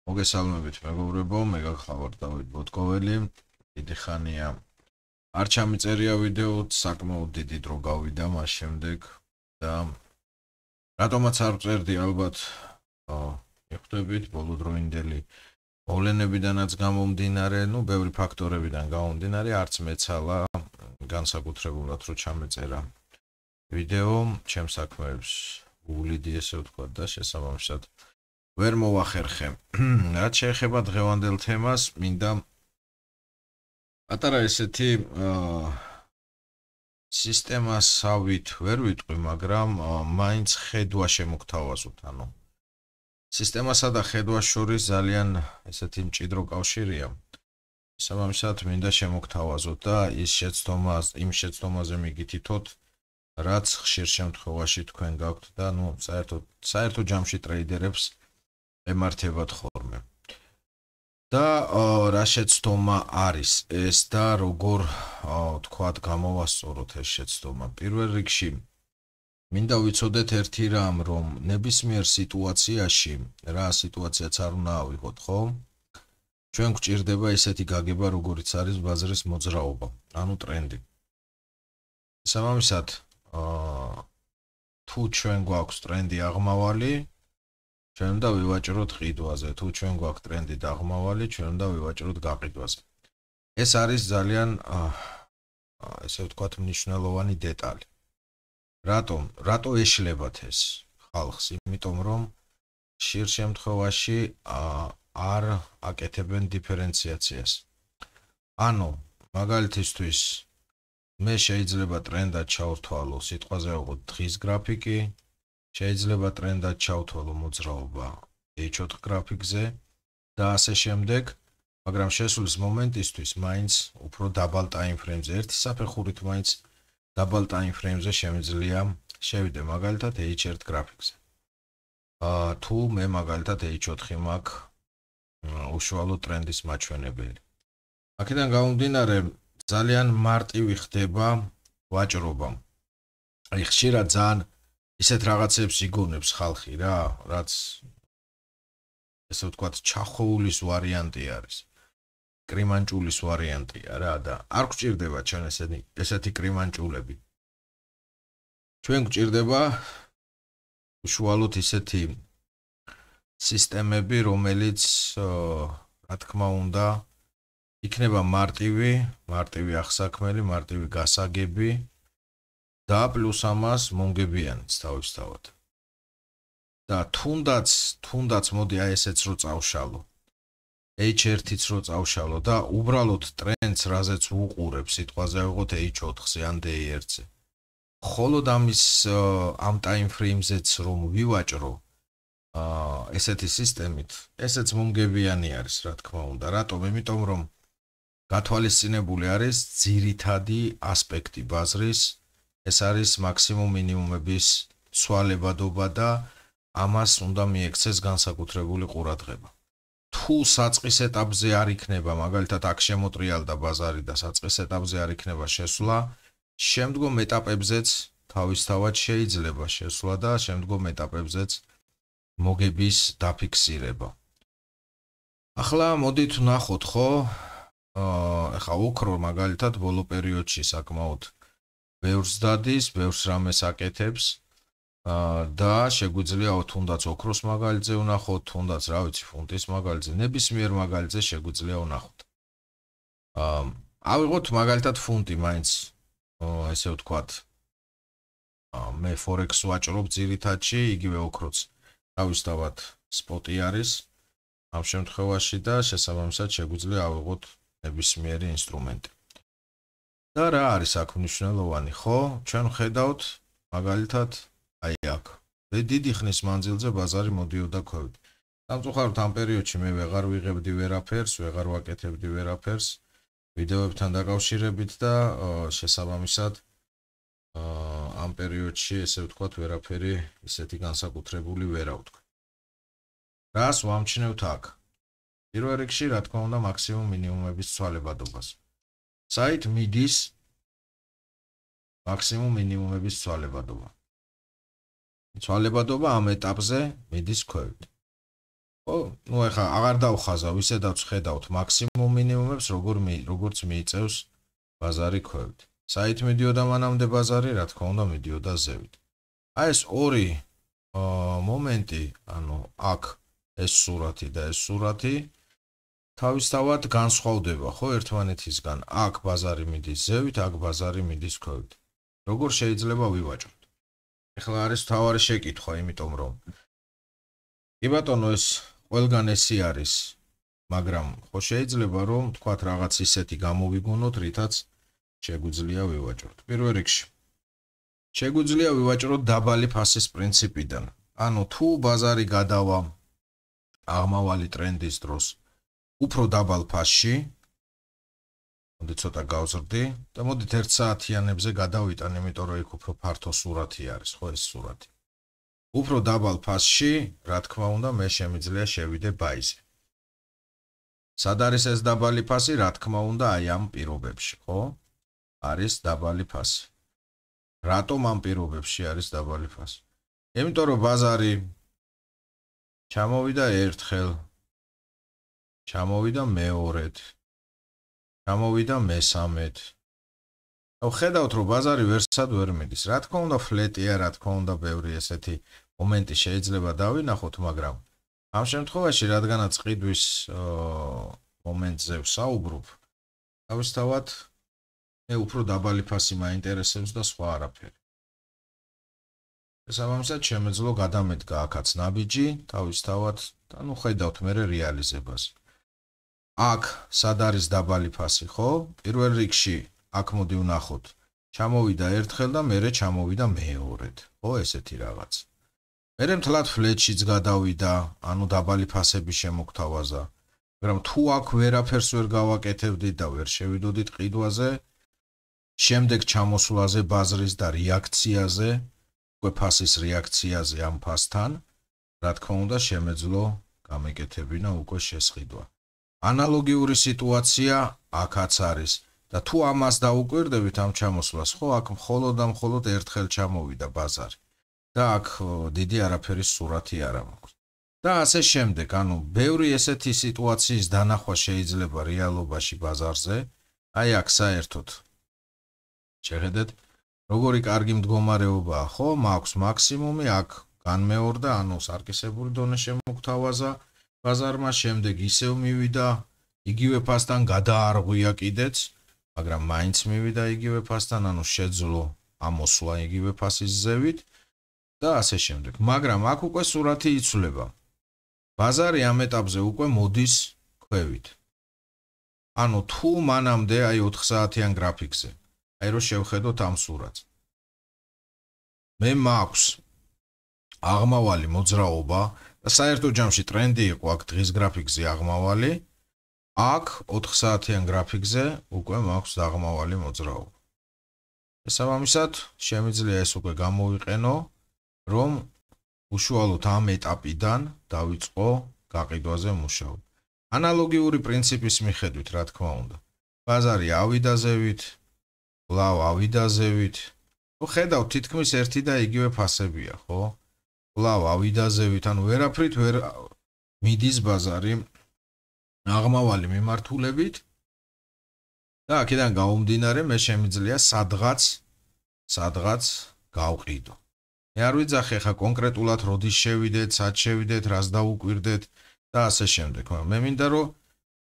მოგესალმებით მეგობრებო, მე გახლავართ დავით ბოტკოველი. დიდი ხანია არ ჩამიწერია ვიდეო, საკმაოდ დიდი დრო გავიდა მას შემდეგ და რატომაც არ წერდი ალბათ მიხვდებით ბოლოდროინდელი მოვლენებიდანაც გამომდინარე, ბევრი ფაქტორებიდან გამომდინარე, არც მეცალა განსაკუთრებულად რომ ჩამეწერა ვიდეო, ჩემს საქმეებს უვლიდი ესე ვთქვა და შესაბამისად ვერ მოვახერხე. რაც შეეხება დღევანდელ თემას, მინდა პატარა ესეთი სისტემასავით ვერ ვიტყვი, მაგრამ მაინც ხედვა შემოგთავაზოთ, ანუ სისტემასა და ხედვას შორის ძალიან ესეთი მჭიდრო კავშირია. შესაბამისად, მინდა შემოგთავაზოთ და იმ შეცდომაზე მიგითითოთ, რაც ხშირ შემთხვევაში თქვენ გაქვთ და საერთო ჯამში ტრეიდერებს ემართებათ ხოლმე. და რა შეცდომა არის ეს და როგორ თქვათ გამოვასწოროთ ეს შეცდომა. პირველ რიგში მინდა ვიცოდეთ ერთი რამ, რომ ნებისმიერ სიტუაციაში, რა სიტუაციაც არ უნდა ავიღოთ, ხო? ჩვენ გვჭირდება ესეთი გაგება, როგორიც არის ბაზრის მოძრაობა, ანუ ტრენდი. შესაბამისად, თუ ჩვენ გვაქვს ტრენდი აღმავალი, ჩვენ უნდა ვივაჭროთ ყიდვაზე, თუ ჩვენ გვაქვს ტრენდი დაღმავალი, ჩვენ უნდა ვივაჭროთ გაყიდვაზე. ეს არის ძალიან ესე ვთქვათ მნიშვნელოვანი დეტალი. რატო ეშლებათ ეს ხალხს? იმიტომ რომ ხშირ შემთხვევაში არ აკეთებენ დიფერენციაციას. ანუ მაგალითისთვის მე შეიძლება ტრენდად ჩავთვალო სიტყვაზე ვიღოთ დღის გრაფიკი, შეიძლება ტრენდად ჩავთვალო მოძრაობა H4 გრაფიკზე და ასე შემდეგ, მაგრამ შესulis მომენტისთვის მაინც უფრო დაბალ ტაიმფრეიმზე, ერთი საფეხურით მაინც დაბალ ტაიმფრეიმზე შემიძლია შევიდე მაგალითად H1 გრაფიკზე. თუ მე მაგალითად H4 მაქვს უშუალო ტრენდის მაჩვენებელი. აქედან გამომდინარე ძალიან მარტივი ხდება ვაჭრობა. აი ხშირად ძალიან ისეთ რაღაცებს იგონებს ხალხი რა, რაც ესე ვთქვათ ჩახოულის ვარიანტი არის. კრიმანჭულის ვარიანტია რა და არ გვჭირდება ჩვენ ესეთი კრიმანჭულები. ჩვენ გვჭირდება უშუალოდ ისეთი სისტემები, რომელიც რა თქმა უნდა იქნება მარტივი აღსაქმელი, მარტივი გასაგები და პლუს ამას მონგებიანიც თავისთავად. და თუნდაც მოდი აი ესეც რო წავშალო. H1-იც რო წავშალო და უბრალოდ ტრენდს რაზეც ვუყურებ, სიტყვაზე ვიღოთ H4-ზე ან D1-ზე. ხოლოდ ამ ტაიმფრეიმზეც რომ ვივაჭრო ესეთი სისტემით, ესეც მომგებიანი არის, რა თქმა უნდა. რატომ? იმიტომ რომ გათვალისწინებული არის ძირითადი ასპექტი ბაზრის, ეს არის მაქსიმუმ მინიმუმების ცვალებადობა და ამას უნდა მიექცეს განსაკუთრებული ყურადღება. თუ საწყის ეტაპზე არ იქნება, მაგალითად აქ შემოტრიალდა ბაზარი და საწყის ეტაპზე არ იქნება შესვლა, შემდგომ ეტაპებზეც თავისთავად შეიძლება შესვლა და შემდგომ ეტაპებზეც მოგების დაფიქსირება. ახლა მოდით ვნახოთ, ხო? ახლა ოქრო მაგალითად ბოლო პერიოდში საკმაოდ ბევრს დადის, ბევრს რამეს აკეთებს და შეგვიძლია თუნდაც ოქროს მაგალითზე ვნახოთ, თუნდაც რა ვიცი ფუნტის მაგალითზე, ნებისმიერ მაგალითზე შეგვიძლია ვნახოთ. ავიღოთ მაგალითად ფუნტი მაინც ესე ვთქვათ მე ფორექს ვაჭრობ ძირითადში, იგივე ოქროც თავისთავად სპოტი არის ამ შემთხვევაში და შესაბამისად შეგვიძლია ავიღოთ ნებისმიერი ინსტრუმენტი. და რა არის აქ მნიშვნელოვანი, ხო? ჩვენ ხედავთ მაგალითად აი აქ. დიდი ხნის მანძილზე ბაზარი მოდიოდა ქვევით. სამწუხაროდ ამ პერიოდში მე ვეღარ ვიღებდი ვერაფერს, ვეღარ ვაკეთებდი ვერაფერს ვიდეოებთან დაკავშირებით და შესაბამისად ამ პერიოდში ესე ვთქვათ ვერაფერი ისეთი განსაკუთრებული ვერ ავთქვი. რას ვამჩნევთ აქ? პირველ რიგში რა თქმა უნდა მაქსიმუმ მინიმუმების ცვალებადობას. საით მიდის მაქსიმუმ მინიმუმების ცვალებადობა. ცვალებადობა ამ ეტაპზე მიდის ქვევით. ხო, ну ეხა აღარ დავხაზავ, ისედაც ხედავთ მაქსიმუმ მინიმუმებს, როგორც მიიწევს ბაზარი ქვევით. საით მიდიოდა მანამდე ბაზარი, რა თქმა უნდა, მიდიოდა ზევით. აი ეს ორი მომენტი, ანუ აქ ეს სურათი და ეს სურათი თავისთავად განსხვავდება, ხო, ერთმანეთისგან. აქ ბაზარი მიდის ზევით, აქ ბაზარი მიდის ქვევით. როგორ შეიძლება ვივაჭროთ? ეხლა არის თავარი შეკითხვა, იმიტომ რომ კი ბატონო, ეს ყველგან ესი არის, მაგრამ ხო შეიძლება რომ თქვათ რაღაც ისეთი გამოვიგონოთ, რითაც შეგვიძლია ვივაჭროთ. პირველ რიგში შეგვიძლია ვივაჭროთ დაბალი ფასის პრინციპიდან. ანუ თუ ბაზარი გადავა აღმავალი ტრენდის დროს უფრო დაბალ ფასში, მოდი ცოტა გავზრდი და მოდით 1 საათიანებზე გადავიტან, იმიტომ რომ იქ უფრო ფართო სურათი არის, ხო ეს სურათი. უფრო დაბალ ფასში, რა თქმა უნდა, მე შემიძლია შევიდე ბაიზე. სად არის ეს დაბალი ფასი? რა თქმა უნდა, აი ამ პირობებში, ხო? არის დაბალი ფასი. რატომ ამ პირობებში არის დაბალი ფასი? იმიტომ რომ ბაზარი ჩამოვიდა ერთხელ, ჩამოვიდა მეორედ, ჩამოვიდა მესამედ. ხედავთ რომ ბაზარი ვერსად ვერ მიდის. რა თქმა უნდა, ფლეტია, რა თქმა უნდა, ბევრი ესეთი მომენტი შეიძლება დავინახოთ, მაგრამ ამ შემთხვევაში, რადგანაც ყიდვის მომენტზე ვსაუბრობ, თავისთავად მე უფრო დაბალი ფასი მაინტერესებს და სხვა არაფერი. შესაბამისად, შემეძლო გადამედგა აქაც ნაბიჯი, თავისთავად, და ნუ ხედავთ მე რეალიზებას. აქ სად არის დაბალი ფასი, ხო? პირველ რიგში აქ მოდი ვნახოთ. ჩამოვიდა ერთხელ და მერე ჩამოვიდა მეორედ. ხო, ესეთი რაღაც. მერე მთლად ფლეტშიც გადავიდა, ანუ დაბალი ფასები შემოგთავაზა. მაგრამ თუ აქ ვერაფერს ვერ გავაკეთებდით და ვერ შევიდოდით ყიდვაზე, შემდეგ ჩამოსვლაზე ბაზრის და რეაქციაზე, უკვე ფასის რეაქციაზე ამ ფასთან, რა თქმა უნდა, შემეძლო გამეკეთებინა უკვე შესყიდვა. ანალოგიური სიტუაცია აქაც არის და თუ ამას დაუკვირდებით ამ ჩამოსვლას, ხო, აქ მხოლოდ ერთხელ ჩამოვიდა ბაზარი და აქ დიდი არაფერის სურათი არ მაქვს. და ასე შემდეგ, ანუ ბევრი ესეთი სიტუაციის დანახვა შეიძლება რეალობაში ბაზარზე, აი აქ საერთოდ შეხედეთ, როგორი კარგი მდგომარეობაა, ხო, მაქვს მაქსიმუმი, აქ განმეორდა, ანუ სარკისებური დონე შემოგთავაზა ბაზარმა, შემდეგ ისევ მივიდა იგივე ფასთან, გადაარღვია კიდეც, მაგრამ მაინც მივიდა იგივე ფასთან, ანუ შეძლო ამოსვლა იგივე ფასის ზევით და ასე შემდეგ. მაგრამ აქ უკვე სურათი იცვლება. ბაზარი ამ ეტაპზე უკვე მოდის ქვევით. ანუ თუ მანამდე აი 4 საათიან გრაფიკზე, აი რომ შევხედოთ ამ სურათს. მე მაქვს აღმავალი მოძრაობა და საერთო ჯამში ტრენდი იყო აქ დღის გრაფიკზე აღმავალი, აქ 4 საათიან გრაფიკზე უკვე მაქვს აღმავალი მოძრაობა. შესაბამისად, შემიძლია ეს უკვე გამოვიყენო, რომ უშუალოდ ამ ეტაპიდან დავიწყო გაყიდვაზე მუშაობა. ანალოგიური პრინციპის მიხედვით, რა თქმა უნდა. ბაზარი ავიდა ზევით, კვლავ ავიდა ზევით. ხედავთ, თითქმის ერთი და იგივე ფასებია, ხო? კვლავ ავიდა ზევით, ანუ ვერაფრით ვერ მიდის ბაზარი აღმავალი მიმართულებით და აქედან გამომდინარე მე შემიძლია სადღაც გავყიდო. მე არ ვიძახე ხა კონკრეტულად როდის შევიდეთ, სად შევიდეთ, რას დავუკვირდეთ და ასე შემდეგ. მე მინდა რომ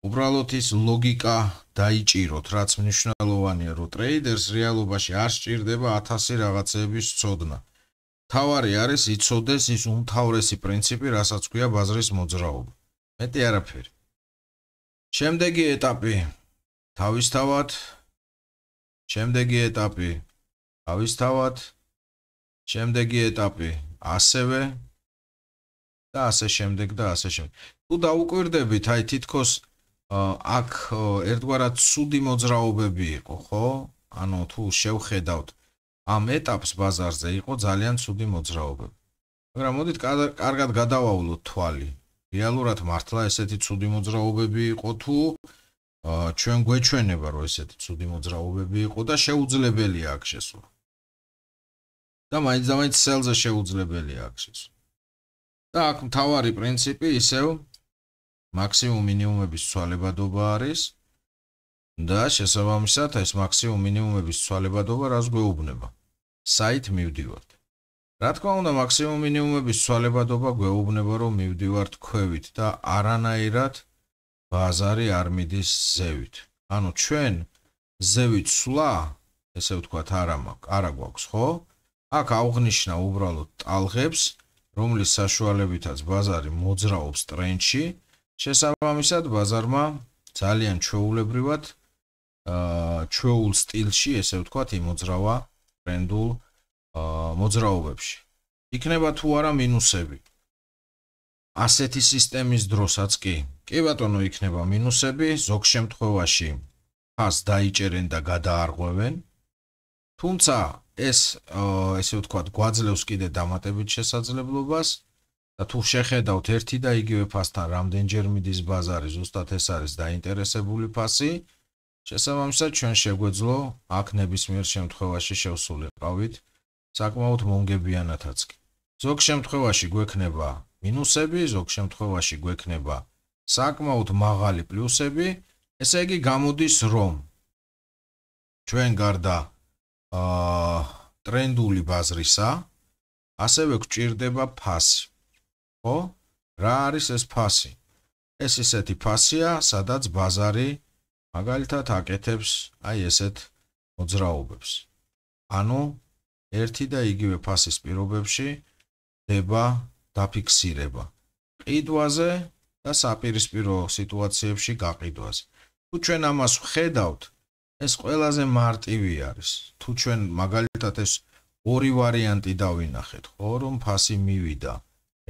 უბრალოდ ის ლოგიკა დაიჭიროთ, რაც მნიშვნელოვანია, რომ ტრეიდერს რეალობაში არ სჭირდება 1000 რაღაცეების ცოდნა. თავარი არის იცოდეს ის უმთავრესი პრინციპი, რასაც ქვია ბაზრის მოძრაობა. მეტი არაფერი. შემდეგი ეტაპი თავისთავად შემდეგი ეტაპი ასევე და ასე შემდეგ და ასე შემდეგ. თუ დაუკვირდებით, აი თითქოს აქ ერთგვარად ცუდი მოძრაობები იყო, ხო? ანუ თუ შევხედავთ ამ ეტაპს ბაზარზე იყო ძალიან ცუდი მოძრაობები. მაგრამ მოდით კარგად გადავავლოთ თვალი. რეალურად მართლა ესეთი ცუდი მოძრაობები იყო თუ ჩვენ გვეჩვენება რომ ესეთი ცუდი მოძრაობები იყო და შეუძლებელია აქ შესვლა. და მაინც სელზე შეუძლებელია აქ შესვლა. და აქ მთავარი პრინციპი ისევ მაქსიმუმ მინიმუმების ცვალებადობა არის და შესაბამისად ეს მაქსიმუმ მინიმუმების ცვალებადობა რას გვეუბნება? საით მივდივართ. რა თქმა უნდა, მაქსიმუმ მინიმუმების ცვალებადობა გვეუბნება, რომ მივდივართ ქვევით და არანაირად ბაზარი არ მიდის ზევით. ანუ ჩვენ ზევით სვლა, ესე ვთქვათ, არა გვაქვს, ხო? აქ აღვნიშნა უბრალოდ ტალღებს, რომლის საშუალებითაც ბაზარი მოძრაობს ტრენდში, შესაბამისად ბაზარმა ძალიან ჩვეულებრივად ჩვეულ სტილში, ესე ვთქვათ, იმოძრავა ტრენდულ მოძრაობებში. იქნება თუ არა მინუსები. ასეთი სისტემის დროსაც კი ბატონო, იქნება მინუსები, ზოგ შემთხვევაში ფას დაიჭერენ და გადაარღვევენ. თუმცა ეს ესე ვთქვათ, გვაძლევს კიდე დამატებით შესაძლებლობას და თუ შეხედავთ ერთი და იგივე ფასთან რამდენჯერ მიდის ბაზარი, ზუსტად ეს არის დაინტერესებული ფასი, შესაბამისად ჩვენ შეგვეძლო აქ ნებისმიერ შემთხვევაში შევსულიყავით საკმაოდ მომგებიანათაც კი. ზოგ შემთხვევაში გვექნება მინუსები, ზოგ შემთხვევაში გვექნება საკმაოდ მაღალი პლუსები, ესე იგი გამოდის, რომ ჩვენ გარდა ტრენდული ბაზრისა, ასევე გვჭირდება ფასი. ხო? რა არის ეს ფასი? ეს ისეთი ფასია, სადაც ბაზარი მაგალითად აკეთებს აი ესეთ მოძრაობებს. ანუ ერთი და იგივე ფასის პირობებში ხდება დაფიქსირება. ყიდვაზე და საპირისპირო სიტუაციებში გაყიდვაზე. თუ ჩვენ ამას ვხედავთ, ეს ყველაზე მარტივი არის. თუ ჩვენ მაგალითად ეს ორი ვარიანტი დავინახეთ, ხო, რომ ფასი მივიდა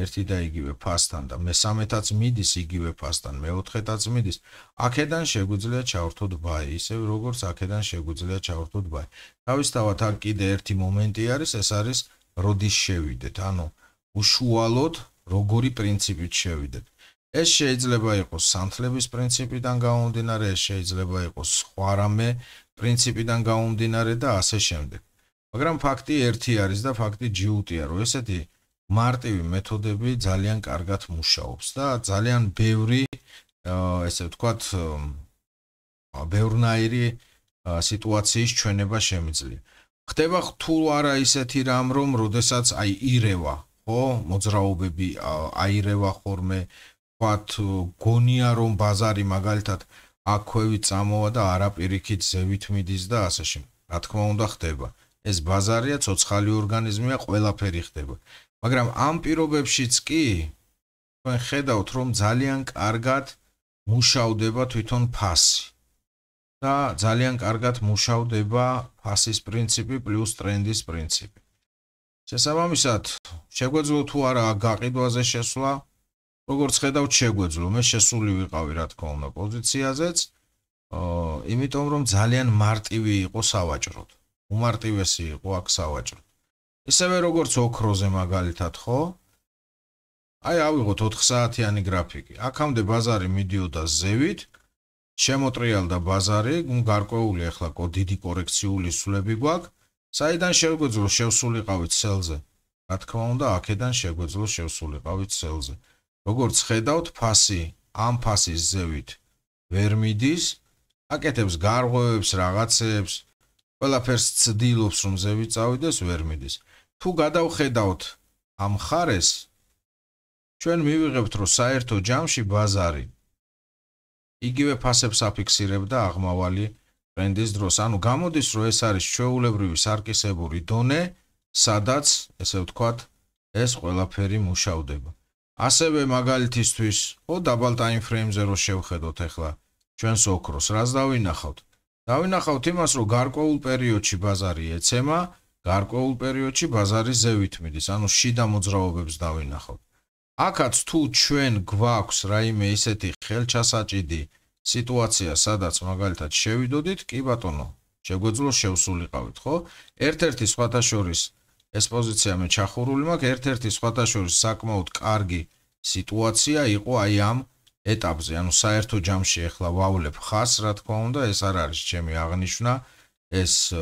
ერთი და იგივე ფასთან და მესამეთაც მიდის იგივე ფასთან, მეოთხეთაც მიდის, აქედან შეგვიძლია ჩავართოთ ბაი, ისევე როგორც აქედან შეგვიძლია ჩავართოთ ბაი. თავისთავად აქ კიდე ერთი მომენტი არის, ეს არის როდის შევიდეთ, ანუ უშუალოდ როგორი პრინციპით შევიდეთ. ეს შეიძლება იყოს სანთლების პრინციპიდან გამომდინარე, ეს შეიძლება იყოს სხვა რამე პრინციპიდან გამომდინარე და ასე შემდეგ. მაგრამ ფაქტი ერთი არის და ფაქტი ჯიუტია, რომ ესეთი მარტივი მეთოდები ძალიან კარგად მუშაობს და ძალიან ბევრი, ესე ვთქვათ, ბევრნაირი სიტუაციის ჩვენება შემიძლია. ხდება თუ არა ისეთი რამ, რომ როდესაც აი ირევა, ხო, მოძრაობები აირევა ხოლმე, ვთქვათ, გონია რომ ბაზარი მაგალითად აქ ქვევით წამოვა და არაპირიქით ზევით მიდის და ასე შემდეგ. რა თქმა უნდა ხდება. ეს ბაზარია, ცოცხალი ორგანიზმია, ყველაფერი ხდება. მაგრამ ამ პირობებშიც კი თქვენ ხედავთ, რომ ძალიან კარგად მუშავდება თვითონ ფასი. და ძალიან კარგად მუშავდება ფასის პრინციპი პლუს ტრენდის პრინციპი. შესაბამისად, შეგვეძლო თუ არა გაყიდვაზე შესვლა, როგორც ხედავთ, შეგვეძლო. მე შესული ვიყავი, რა თქმა უნდა, პოზიციაზეც, იმიტომ რომ ძალიან მარტივი იყო სავაჭროდ. უმარტივესი იყო აქ სავაჭროდ. ისევე როგორც ოქროზე მაგალითად, ხო? აი ავიღოთ 4 საათიანი გრაფიკი. აქამდე ბაზარი მიდიოდა ზევით, შემოტრიალდა ბაზარი, გარკვეული ახლა დიდი კორექციული სვლები გვაქვს, საიდან შეგვეძლო შევსულიყავით სელზე. რა თქმა უნდა, აქედან შეგვეძლო შევსულიყავით სელზე. როგორც ხედავთ, ფასი ამ ფასის ზევით ვერ მიდის, აკეთებს გარღვევებს, რაღაცებს, ყველაფერს ცდილობს, რომ ზევით წავიდეს, ვერ მიდის. თუ გადავხედავთ ამ ხარეს, ჩვენ მივიღებთ, რომ საერთო ჯამში ბაზარი იგივე ფასებს აფიქსირებდა აღმავალი ტრენდის დროს. ანუ გამოდის, რომ ეს არის ჩვეულებრივი სარკისებური დონე, სადაც, ესე ვთქვათ, ეს ყველაფერი მუშავდება. ასევე მაგალითისთვის, ხო, დაბალ ტაიმ ფრეიმზე რო შევხედოთ ახლა ჩვენს ოქროს, რას დავინახავთ? დავინახავთ იმას, რომ გარკვეულ პერიოდში ბაზარი ეცემა, გარკვეულ პერიოდში ბაზარი ზევით მიდის, ანუ შიდა მოძრაობებს დავინახავთ. აქაც თუ ჩვენ გვაქვს რაიმე ისეთი ხელჩასაჭიდი სიტუაცია, სადაც მაგალითად შევიდოდით, კი ბატონო, შეგვეძლო შევსულიყავით, ხო? ერთ-ერთი სხვათა შორის ეს პოზიცია მე ჩახურული მაქვს, ერთ-ერთი სხვათა შორის საკმაოდ კარგი სიტუაცია იყო აი ამ ეტაპზე, ანუ საერთო ჯამში ახლა ვავლებ ხაზს, რა თქმა უნდა, ეს არ არის ჩემი აღნიშვნა, ეს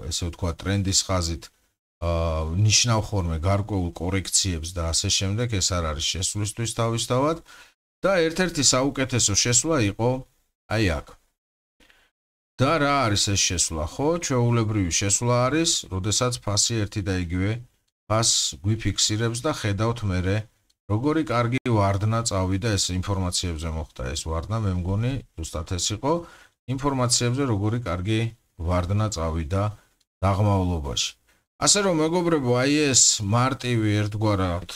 ესე ვთქვათ ტრენდის ხაზით ნიშნავ ხოლმე გარკვეულ კორექციებს და ასე შემდეგ, ეს არ არის შესვლისთვის თავისთავად და ერთ-ერთი საუკეთესო შესვლა იყო აი აქ. და რა არის ეს შესვლა? ხო, ჩვეულებრივი შესვლა არის, როდესაც ფასი ერთი და იგივე ფასს გვიფიქსირებს და ხედავთ მერე როგორი კარგი ვარდნა წავიდა ეს ინფორმაციებზე მოხდა ეს ვარდნა მე მგონი ზუსტად ეს იყო ინფორმაციებზე როგორი კარგი ვარდნა წავიდა დაღმავლობაში. ასე რომ მეგობრებო, აი ეს მარტივი ერთგვარად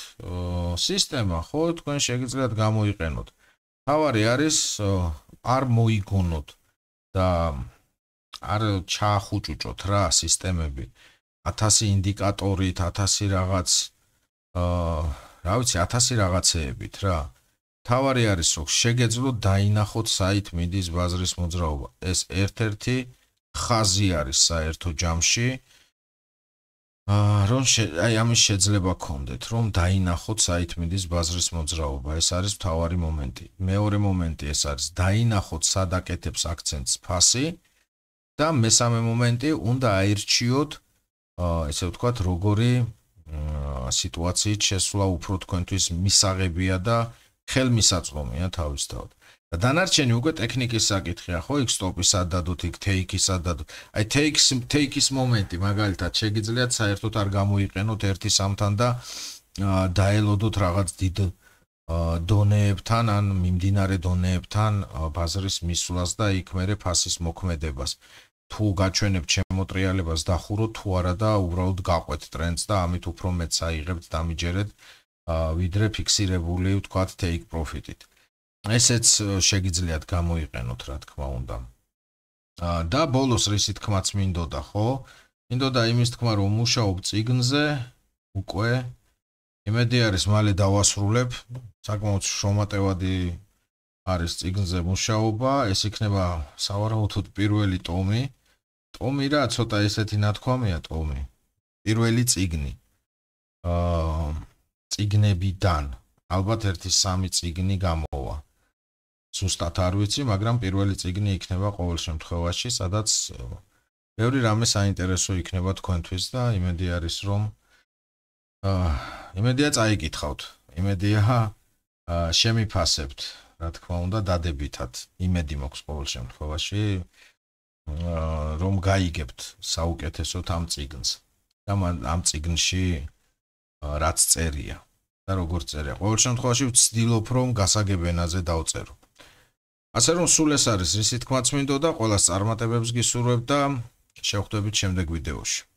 სისტემა ხო თქვენ შეგიძლიათ გამოიყენოთ. თავარი არის არ მოიგონოთ და არ ჩაახუჭუჭოთ რა სისტემები 1000 ინდიკატორით 1000 რაღაც რა ვიცი 1000 რაღაცეებით რა. თავარი არის რომ შეგეძლოთ დაინახოთ საით მიდის ბაზრის მოძრაობა. ეს ერთ-ერთი ხაზი არის საერთო ჯამში. რომ აი ამის შეიძლება გქონდეთ რომ დაინახოთ საით მიდის ბაზრის მოძრაობა. ეს არის მთავარი მომენტი. მეორე მომენტი ეს არის დაინახოთ სად აკეთებს აქცენტს ფასი და მესამე მომენტი უნდა აირჩიოთ ესე ვთქვათ როგორი სიტუაციით შესვლა უფრო თქვენთვის მისაღებია და ხელმისაწვდომია თავისთავად. და დანარჩენი უკვე ტექნიკის საკითხია, ხო, იქ სტოპის სად დადოთ, იქ თეიქის სად დადოთ. აი თეიქის მომენტი მაგალითად შეგიძლიათ საერთოდ არ გამოიყენოთ ერთი სამთან და დაელოდოთ რაღაც დიდ დონეებთან ან მიმდინარე დონეებთან ბაზრის მისვლას და იქ მერე ფასის მოქმედებას. თუ გაჩვენებთ შემოტრიალებას დახუროთ თუ არა და უბრალოდ გაყვეთ ტრენდს და ამით უფრო მეც აიღებთ დამიჯერეთ ვიდრე ფიქსირებული ვთქვათ take profit-ით. ესეც შეგიძლიათ გამოიყენოთ რა თქმა უნდა. და ბოლოს რისი თქმაც მინდოდა, ხო? მინდოდა იმის თქმა რომ მუშაობ წიგნზე უკვე იმედი არის მალე დავასრულებ. საკმაოდ შრომატევადი არის წიგნზე მუშაობა, ეს იქნება სავარაუდოდ პირველი ტომი. ტომი რა, ცოტა ესეთი ნათქვამია ტომი. პირველი წიგნი. წიგნებიდან ალბათ ერთი 3 წიგნი გამოვა. ზუსტად არ ვიცი, მაგრამ პირველი წიგნი იქნება ყოველ შემთხვევაში, სადაც ბევრი რამე საინტერესო იქნება თქვენთვის და იმედი არის რომ იმედია წაიკითხავთ. იმედია შემიფასებთ, რა თქმა უნდა, დადებითად. იმედი მაქვს ყოველ შემთხვევაში რომ გაიგებთ საუკეთესოდ ამ წიგნს. და ამ წიგნში რაც წერია და როგორ წერია. ყოველ შემთხვევაში ვცდილობ რომ გასაგებ ენაზე დავწერო. ასე რომ სულ ეს არის რისი თქმაც მინდოდა, ყველას წარმატებებს გისურვებ და შევხვდებით შემდეგ ვიდეოში.